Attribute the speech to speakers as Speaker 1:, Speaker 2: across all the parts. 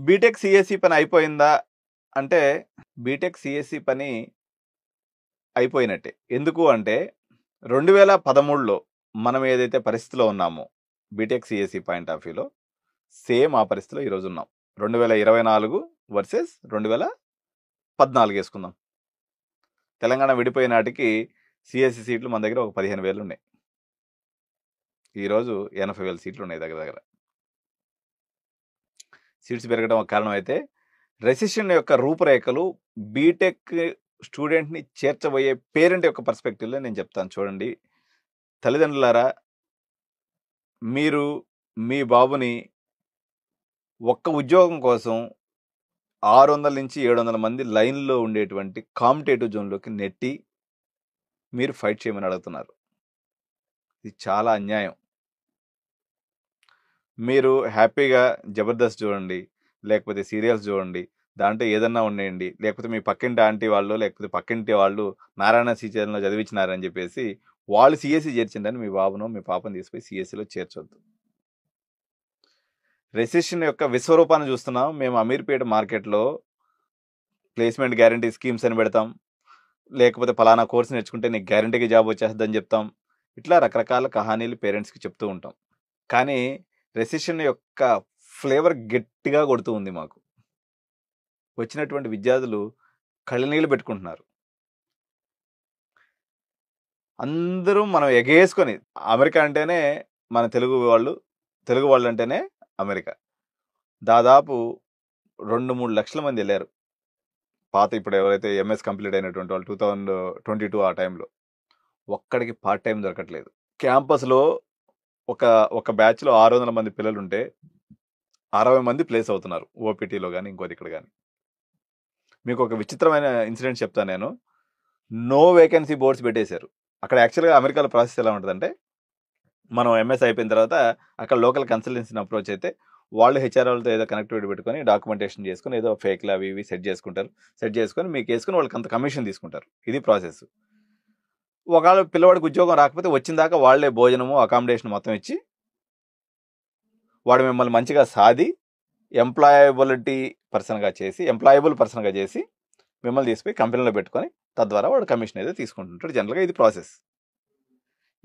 Speaker 1: BTech CSC పని అయిపోయిందా అంటే బీటెక్ సిఎస్సి పని అయిపోయినట్టే. ఎందుకు అంటే 2013లో మనం ఏదైతే పరిస్థితిలో ఉన్నామో బీటెక్ సిఎస్సి పాయింట్ ఆఫ్ వ్యూలో సేమ్ ఆ పరిస్థితిలో ఈరోజు ఉన్నాం. 2024 వర్సెస్ 2014 వేసుకుందాం. తెలంగాణ విడిపోయే నాటికి సిఎస్సి సీట్లు మన దగ్గర ఒక 15,000 ఉన్నాయి. ఈరోజు 80,000 సీట్లు ఉన్నాయి దగ్గర దగ్గర. సీట్స్ పెరగడం ఒక కారణం అయితే రెసిషన్ యొక్క రూపురేఖలు బీటెక్ స్టూడెంట్ని చేర్చబోయే పేరెంట్ యొక్క పర్స్పెక్టివ్లో నేను చెప్తాను. చూడండి తల్లిదండ్రులారా, మీరు మీ బాబుని ఒక్క ఉద్యోగం కోసం 600 నుంచి 700 మంది లైన్లో ఉండేటువంటి కాంపిటేటివ్ జోన్లోకి నెట్టి మీరు ఫైట్ చేయమని అడుగుతున్నారు. ఇది చాలా అన్యాయం. మీరు హ్యాపీగా జబర్దస్త్ చూడండి, లేకపోతే సీరియల్స్ చూడండి, దాంట్లో ఏదన్నా ఉండేయండి, లేకపోతే మీ పక్కింటి ఆంటీ వాళ్ళు లేకపోతే పక్కింటి వాళ్ళు నారాయణ శ్రీచరణలో చదివించినారని చెప్పేసి వాళ్ళు సిఎస్సి చేర్చిండని మీ బాబును మీ పాపను తీసుకుపోయి సిఎస్సిలో చేర్చొద్దు. రెసిషన్ యొక్క విశ్వరూపాన్ని చూస్తున్నాం. మేము అమీర్పేట మార్కెట్లో ప్లేస్మెంట్ గ్యారంటీ స్కీమ్స్ అని పెడతాం, లేకపోతే పలానా కోర్సు నేర్చుకుంటే నీకు గ్యారంటీకి జాబ్ వచ్చేస్తుందని చెప్తాం. ఇట్లా రకరకాల కహానీలు పేరెంట్స్కి చెప్తూ ఉంటాం. కానీ రెసిషన్ యొక్క ఫ్లేవర్ గట్టిగా కొడుతూ ఉంది. మాకు వచ్చినటువంటి విద్యార్థులు కళ్ళనీళ్ళు పెట్టుకుంటున్నారు. అందరూ మనం ఎగేసుకొని అమెరికా అంటేనే మన తెలుగు వాళ్ళు అంటేనే అమెరికా. దాదాపు 2-3 లక్షల మంది వెళ్ళారు. పాత ఇప్పుడు ఎవరైతే ఎంఎస్ కంప్లీట్ అయినటువంటి వాళ్ళు 2022 ఆ టైంలో ఒక్కడికి పార్ట్ టైం దొరకట్లేదు. క్యాంపస్లో ఒక బ్యాచ్లో 600 మంది పిల్లలు ఉంటే 60 మంది ప్లేస్ అవుతున్నారు ఓపీటీలో కానీ ఇంకోటి ఇక్కడ కానీ. మీకు ఒక విచిత్రమైన ఇన్సిడెంట్ చెప్తాను నేను. నో వేకెన్సీ బోర్డ్స్ పెట్టేశారు అక్కడ. యాక్చువల్గా అమెరికాలో ప్రాసెస్ ఎలా ఉంటుందంటే, మనం ఎంఎస్ అయిపోయిన తర్వాత అక్కడ లోకల్ కన్సల్టెన్సీని అప్రోచ్ అయితే వాళ్ళు హెచ్ఆర్ వాళ్ళతో ఏదో కనెక్టివిటీ పెట్టుకొని డాక్యుమెంటేషన్ చేసుకుని ఏదో ఫేక్లు అవి ఇవి సెట్ చేసుకొని మీకు వేసుకుని వాళ్ళకి అంత కమిషన్ తీసుకుంటారు. ఇది ప్రాసెస్. ఒకవేళ పిల్లవాడికి ఉద్యోగం రాకపోతే వచ్చిన దాకా వాళ్లే భోజనము అకామిడేషన్ మొత్తం ఇచ్చి వాడు మిమ్మల్ని మంచిగా సాది ఎంప్లాయబుల్ పర్సన్గా చేసి మిమ్మల్ని తీసుకుపోయి కంపెనీలో పెట్టుకొని తద్వారా వాడు కమిషన్ అయితే తీసుకుంటుంటాడు. జనరల్గా ఇది ప్రాసెస్.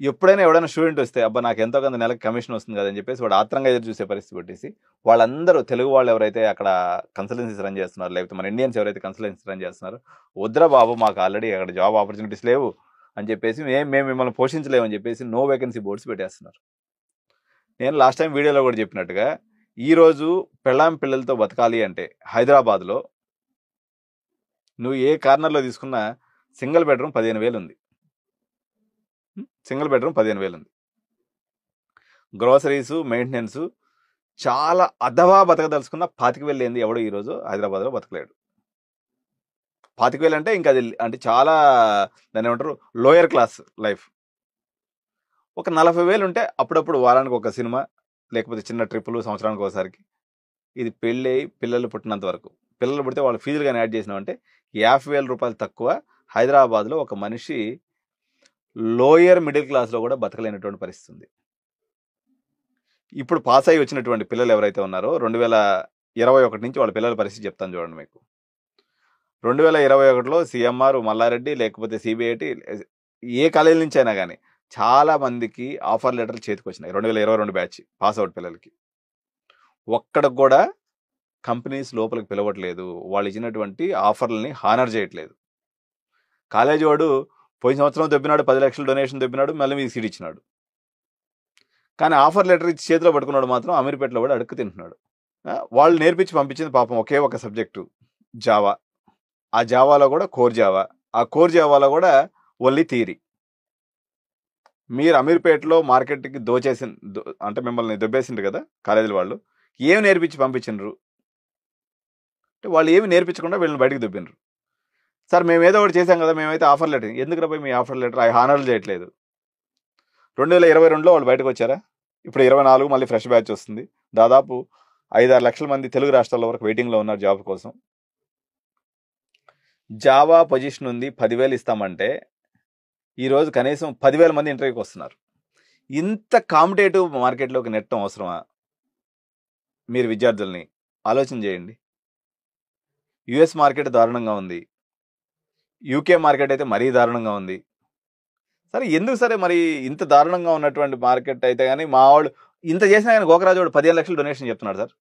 Speaker 1: ఎప్పుడైనా ఎవడైనా స్టూడెంట్ వస్తే అబ్బా నాకు ఎంతో కొంత నెలకు కమిషన్ వస్తుంది కదని చెప్పేసి వాడు ఆత్రంగా ఎదురు చూసే పరిస్థితి పెట్టేసి వాళ్ళందరూ తెలుగు వాళ్ళు ఎవరైతే అక్కడ కన్సల్టెన్సీస్ రన్ చేస్తున్నారు, లేకపోతే మన ఇండియన్స్ ఎవరైతే కన్సల్టెన్సీ రన్ చేస్తున్నారో, వద్దురా బాబు మాకు ఆల్రెడీ అక్కడ జాబ్ ఆపర్చునిటీస్ లేవు అని చెప్పేసి మేము మిమ్మల్ని పోషించలేమని చెప్పేసి నో వేకెన్సీ బోర్డ్స్ పెట్టేస్తున్నారు. నేను లాస్ట్ టైం వీడియోలో కూడా చెప్పినట్టుగా ఈరోజు పెళ్ళాం పిల్లలతో బతకాలి అంటే హైదరాబాద్లో నువ్వు ఏ కార్నర్లో తీసుకున్నా సింగిల్ బెడ్రూమ్ 15,000 ఉంది. సింగిల్ బెడ్రూమ్ 15,000 ఉంది. గ్రోసరీసు మెయింటెనెన్స్ చాలా అదవా బతకదలుచుకున్న 25,000 లేనిది ఎవడో ఈరోజు హైదరాబాద్లో బతకలేడు. 25,000 అంటే ఇంకా అది అంటే చాలా దాన్ని ఏమంటారు లోయర్ క్లాస్ లైఫ్. ఒక 40,000 ఉంటే అప్పుడప్పుడు వారానికి ఒక సినిమా లేకపోతే చిన్న ట్రిప్పులు సంవత్సరానికి ఒకసారికి. ఇది పెళ్ళి పిల్లలు పుట్టినంత వరకు. పిల్లలు పుడితే వాళ్ళ ఫీజులు కానీ యాడ్ చేసినామంటే 50,000 రూపాయలు తక్కువ హైదరాబాద్లో ఒక మనిషి లోయర్ మిడిల్ క్లాస్లో కూడా బతకలేనటువంటి పరిస్థితి ఉంది. ఇప్పుడు పాస్ అయ్యి వచ్చినటువంటి పిల్లలు ఎవరైతే ఉన్నారో 2021 నుంచి వాళ్ళ పిల్లల పరిస్థితి చెప్తాను చూడండి మీకు. 2021లో సిఎంఆర్ మల్లారెడ్డి లేకపోతే సిబిఐటి ఏ కాలేజీ నుంచి అయినా కానీ చాలా మందికి ఆఫర్ లెటర్లు చేతికి వచ్చినాయి. 2022 బ్యాచ్ పాస్ అవుట్ పిల్లలకి ఒక్కడికి కూడా కంపెనీస్ లోపలికి పిలవట్లేదు. వాళ్ళు ఇచ్చినటువంటి ఆఫర్లని హానర్ చేయట్లేదు. కాలేజీ వాడు పోయిన సంవత్సరం దొబ్బినాడు, 10 లక్షలు డొనేషన్ దొబ్బినాడు, మళ్ళీ మీకు సీట్ ఇచ్చినాడు. కానీ ఆఫర్ లెటర్ ఇచ్చి చేతిలో పట్టుకున్నాడు మాత్రం అమీర్పేటలో కూడా అడుక్కు తింటున్నాడు. వాళ్ళు నేర్పించి పంపించింది పాపం ఒకే ఒక సబ్జెక్టు జావా. ఆ జావాలో కూడా కోర్ జావా, ఆ కోర్ జావాలో కూడా ఓన్లీ థియరీ. మీరు అమీర్పేటలో మార్కెట్కి అంటే మిమ్మల్ని దొబ్బేసిండ్రు కదా కాలేజీల వాళ్ళు. ఏమి నేర్పించి పంపించిండ్రు అంటే వాళ్ళు ఏమి నేర్పించకుండా వీళ్ళని బయటకు దొబ్బిండ్రు. సార్ మేము ఏదో ఒకటి చేశాం కదా, మేమైతే ఆఫర్ లెటర్ ఎందుకు రాబోయి మీ ఆఫర్ లెటర్ హానర్లు చేయట్లేదు. 2022లో వాళ్ళు బయటకు వచ్చారా? ఇప్పుడు 24 మళ్ళీ ఫ్రెష్ బ్యాచ్ వస్తుంది. దాదాపు 5-6 లక్షల మంది తెలుగు రాష్ట్రాల వరకు వెయిటింగ్లో ఉన్నారు జాబ్ కోసం. జావా పొజిషన్ ఉంది, 10,000 ఇస్తామంటే ఈరోజు కనీసం 10,000 మంది ఇంటర్వ్యూకి వస్తున్నారు. ఇంత కాంపిటేటివ్ మార్కెట్లోకి నెట్టడం అవసరమా? మీరు విద్యార్థుల్ని ఆలోచన చేయండి. యుఎస్ మార్కెట్ దారుణంగా ఉంది. యూకే మార్కెట్ అయితే మరీ దారుణంగా ఉంది. సరే ఎందుకు సరే మరి ఇంత దారుణంగా ఉన్నటువంటి మార్కెట్ అయితే కానీ మా వాడు ఇంత చేసినా కానీ గోకరాజు వాడు 15 లక్షలు డొనేషన్ చెప్తున్నాడు సార్.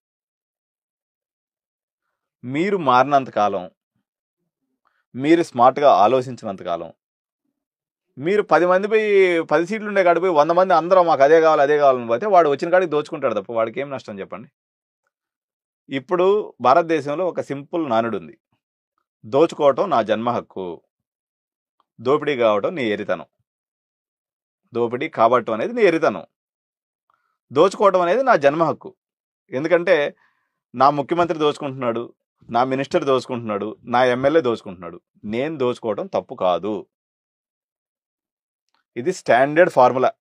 Speaker 1: మీరు మారినంత కాలం, మీరు స్మార్ట్గా ఆలోచించినంత కాలం, మీరు 10 మంది పోయి 10 సీట్లు ఉండే కాడికి పోయి 100 మంది అందరం మాకు అదే కావాలి అదే కావాలని పోతే వాడు వచ్చిన కాడికి దోచుకుంటాడు తప్ప వాడికి ఏం నష్టం చెప్పండి. ఇప్పుడు భారతదేశంలో ఒక సింపుల్ నానుడు ఉంది, దోచుకోవటం నా జన్మ హక్కు, దోపిడీ కావటం నీ ఎరితనం. దోపిడీ కాబట్టం అనేది నీ ఎరితనం, దోచుకోవటం అనేది నా జన్మ హక్కు. ఎందుకంటే నా ముఖ్యమంత్రి దోచుకుంటున్నాడు, నా మినిస్టర్ దోచుకుంటున్నాడు, నా ఎమ్మెల్యే దోచుకుంటున్నాడు, నేను దోచుకోవటం తప్పు కాదు. ఇది స్టాండర్డ్ ఫార్ములా.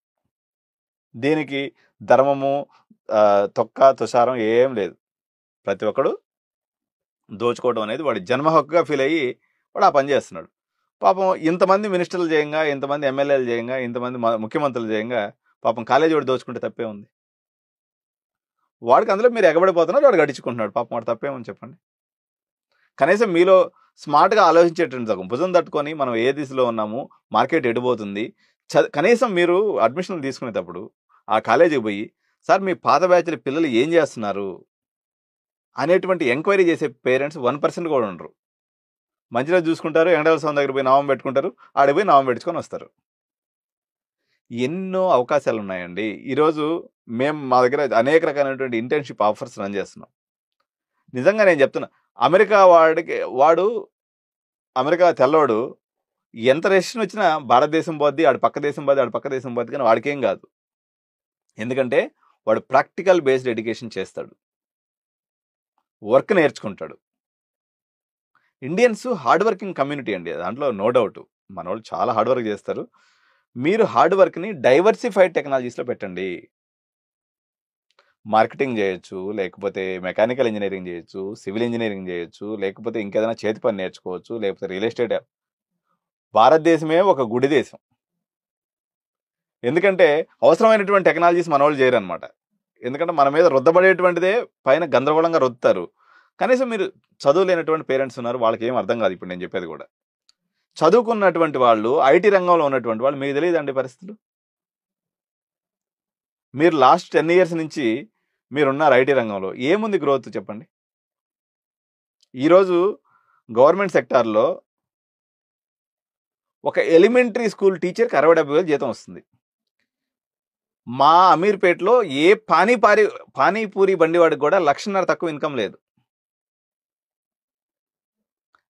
Speaker 1: దీనికి ధర్మము తొక్క తుషారం ఏం లేదు. ప్రతి ఒక్కడు దోచుకోవడం అనేది వాడి జన్మ హక్కుగా ఫీల్ అయ్యి వాడు ఆ పని చేస్తున్నాడు. పాపం ఇంతమంది మినిస్టర్లు చేయంగా, ఇంతమంది ఎమ్మెల్యేలు చేయంగా, ఇంతమంది ముఖ్యమంత్రులు చేయంగా పాపం కాలేజీ వాడు దోచుకుంటే తప్పే ఉంది. వాడికి అందులో మీరు ఎగబడిపోతున్నారు, వాడు గడిచుకుంటున్నాడు. పాపం వాడు తప్పేమని చెప్పండి. కనీసం మీలో స్మార్ట్గా ఆలోచించేటువంటి సగం భుజం తట్టుకొని మనం ఏ దిశలో ఉన్నాము, మార్కెట్ ఎడిపోతుంది, కనీసం మీరు అడ్మిషన్లు తీసుకునేటప్పుడు ఆ కాలేజీకి పోయి సార్ మీ పాత బ్యాచ్ల పిల్లలు ఏం చేస్తున్నారు అనేటువంటి ఎంక్వైరీ చేసే పేరెంట్స్ 1% కూడా ఉండరు. మంచిగా చూసుకుంటారు, ఎండాల సౌండ్ దగ్గర పోయి నామం పెట్టుకుంటారు, ఆడికి పోయి నామం పెట్టుకొని వస్తారు. ఎన్నో అవకాశాలు ఉన్నాయండి. ఈరోజు మేము మా దగ్గర అనేక రకాలైనటువంటి ఇంటర్న్షిప్ ఆఫర్స్ రన్ చేస్తున్నాం. నిజంగా నేను చెప్తున్నా, అమెరికా తెల్లవాడు ఎంత రెస్ట్రిక్షన్ వచ్చినా భారతదేశం పోద్ది, ఆడు పక్క దేశం పోద్ది, కానీ వాడికేం కాదు. ఎందుకంటే వాడు ప్రాక్టికల్ బేస్డ్ ఎడ్యుకేషన్ చేస్తాడు, వర్క్ నేర్చుకుంటాడు. ఇండియన్స్ హార్డ్ వర్కింగ్ కమ్యూనిటీ అండి, దాంట్లో నో డౌట్. మన వాళ్ళు చాలా హార్డ్ వర్క్ చేస్తారు. మీరు హార్డ్ వర్క్ని డైవర్సిఫైడ్ టెక్నాలజీస్లో పెట్టండి. మార్కెటింగ్ చేయొచ్చు, లేకపోతే మెకానికల్ ఇంజనీరింగ్ చేయొచ్చు, సివిల్ ఇంజనీరింగ్ చేయొచ్చు, లేకపోతే ఇంకేదైనా చేతి పని నేర్చుకోవచ్చు, లేకపోతే రియల్ ఎస్టేట్. భారతదేశమే ఒక గుడి దేశం. ఎందుకంటే అవసరమైనటువంటి టెక్నాలజీస్ మన వాళ్ళు చేయరనమాట. ఎందుకంటే మన మీద రుద్దబడేటువంటిదే పైన గందరగోళంగా రుద్దుతారు. కనీసం మీరు చదువు లేనటువంటి పేరెంట్స్ ఉన్నారు, వాళ్ళకి ఏం అర్థం కాదు ఇప్పుడు నేను చెప్పేది కూడా. చదువుకున్నటువంటి వాళ్ళు, ఐటీ రంగంలో ఉన్నటువంటి వాళ్ళు, మీకు తెలియదండి పరిస్థితులు. మీరు లాస్ట్ 10 years నుంచి మీరున్నారు ఐటీ రంగంలో, ఏముంది గ్రోత్ చెప్పండి. ఈరోజు గవర్నమెంట్ సెక్టార్లో ఒక ఎలిమెంటరీ స్కూల్ టీచర్కి 60-70 వేలు జీతం వస్తుంది. మా అమీర్పేటలో ఏ పానీపూరి బండివాడికి కూడా 1,50,000 తక్కువ ఇన్కమ్ లేదు.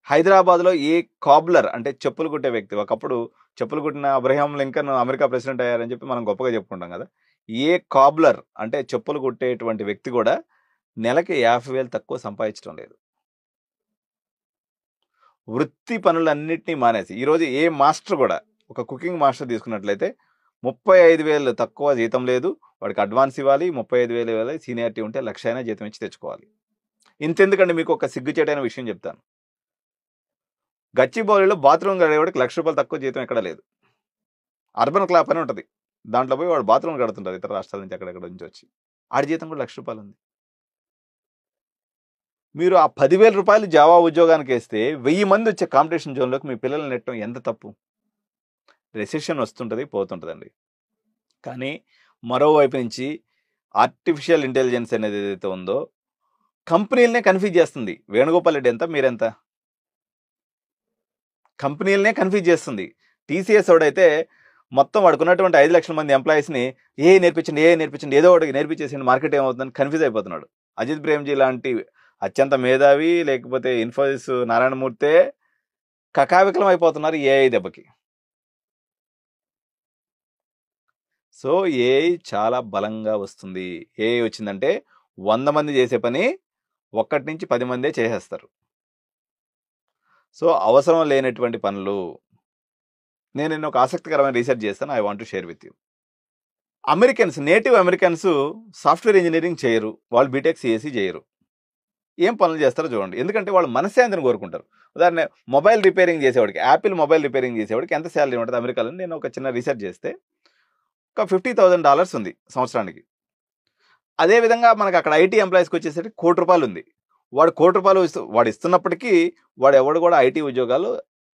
Speaker 1: హైదరాబాద్లో ఏ కాబ్లర్ అంటే చెప్పులు కుట్టే వ్యక్తి, ఒకప్పుడు చెప్పులు కుట్టిన అబ్రహాం లింకన్ అమెరికా ప్రెసిడెంట్ అయ్యారని చెప్పి మనం గొప్పగా చెప్పుకుంటాం కదా, ఏ కాబ్లర్ అంటే చెప్పులు కుట్టేటువంటి వ్యక్తి కూడా నెలకి 50,000 తక్కువ సంపాదించడం లేదు. వృత్తి పనులన్నింటినీ మానేసి ఈరోజు ఏ మాస్టర్ కూడా, ఒక కుకింగ్ మాస్టర్ తీసుకున్నట్లయితే 35,000 తక్కువ జీతం లేదు, వాడికి అడ్వాన్స్ ఇవ్వాలి, 35,000 ఇవ్వాలి, సీనియారిటీ ఉంటే 1,00,000 అయినా జీతం ఇచ్చి తెచ్చుకోవాలి. ఇంతెందుకండి, మీకు ఒక సిగ్గుచేటైన విషయం చెప్తాను. గచ్చిబౌలిలో బాత్రూమ్ కడిగేవాడికి 1,00,000 రూపాయలు తక్కువ జీతం ఎక్కడ లేదు. అర్బన్ క్లాప్ అని ఉంటుంది, దాంట్లో పోయి వాడు బాత్రూమ్ కడుతుంటారు ఇతర రాష్ట్రాల నుంచి ఎక్కడెక్కడ నుంచి వచ్చి, ఆడి జీతం కూడా 1,00,000 రూపాయలు ఉంది. మీరు ఆ 10,000 రూపాయలు జావా ఉద్యోగానికి వేస్తే 1000 మంది వచ్చే కాంపిటీషన్ జోన్లోకి మీ పిల్లల్ని నెట్టడం ఎంత తప్పు. రెసెషన్ వస్తుంటుంది, పోతుంటుందండి. కానీ మరోవైపు నుంచి ఆర్టిఫిషియల్ ఇంటెలిజెన్స్ అనేది ఏదైతే ఉందో కంపెనీలనే కన్ఫ్యూజ్ చేస్తుంది. వేణుగోపాల్ రెడ్డి ఎంత, మీరెంత, కంపెనీలనే కన్ఫ్యూజ్ చేస్తుంది. టీసీఎస్ వాడైతే మొత్తం వాడుకున్నటువంటి 5 లక్షల మంది ఎంప్లాయీస్ని నేర్పించండి ఏదో ఒకటి నేర్పించేసి మార్కెట్ ఏమవుతుందని కన్ఫ్యూజ్ అయిపోతున్నాడు. అజిత్ ప్రేమ్జీ లాంటి అత్యంత మేధావి, లేకపోతే ఇన్ఫోసిస్ నారాయణమూర్తే కకావికలం అయిపోతున్నారు ఏఐ దెబ్బకి. సో ఏఐ చాలా బలంగా వస్తుంది. ఏఐ వచ్చిందంటే 100 మంది చేసే పని 1 నుంచి 10 మందే చేసేస్తారు. సో అవసరం లేనటువంటి పనులు, నేను ఒక ఆసక్తికరమైన రీసెర్చ్ చేస్తాను, I want to share with you. Native Americans software engineering చేయరు, వాళ్ళు బీటెక్ సిఎస్సి చేయరు. ఏం పనులు చేస్తారో చూడండి. ఎందుకంటే వాళ్ళు మనశ్శాంతిని కోరుకుంటారు. ఉదాహరణ మొబైల్ రిపేరింగ్ చేసేవాడికి, యాపిల్ మొబైల్ రిపేరింగ్ చేసేవాడికి ఎంత శాలరీ ఉంటుంది అమెరికాలో? నేను ఒక చిన్న రీసెర్చ్ చేస్తే ఒక $50,000 ఉంది సంవత్సరానికి. అదేవిధంగా మనకు అక్కడ ఐటీ ఎంప్లాయీస్కి వచ్చేసరికి ₹1,00,00,000 ఉంది. వాడు ₹1,00,00,000 వాడు ఇస్తున్నప్పటికీ వాడు ఎవడు కూడా ఐటీ ఉద్యోగాలు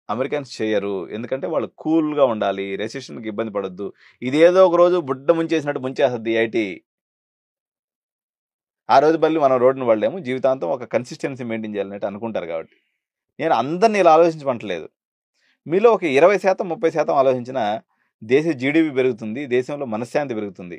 Speaker 1: అమెరికన్స్ చేయరు. ఎందుకంటే వాళ్ళు కూల్‌గా ఉండాలి. రెసిషన్‌కి ఇబ్బంది పడొద్దు. ఇదేదో ఒక రోజు బుడ్డ ముంచేసినట్టు ముంచేస్తది ఐటీ. ఆ రోజు మళ్ళీ మనం రోడ్డున పడలేము. జీవితాంతం ఒక కన్సిస్టెన్సీ మెయింటైన్ చేయాలన్నట్టు అనుకుంటారు కాబట్టి. నేను అందరిని ఇలా ఆలోచించమంటలేదు. మీలో ఒక 20% 30% ఆలోచించినా దేశ జీడీపీ పెరుగుతుంది. దేశంలో మనశ్శాంతి పెరుగుతుంది.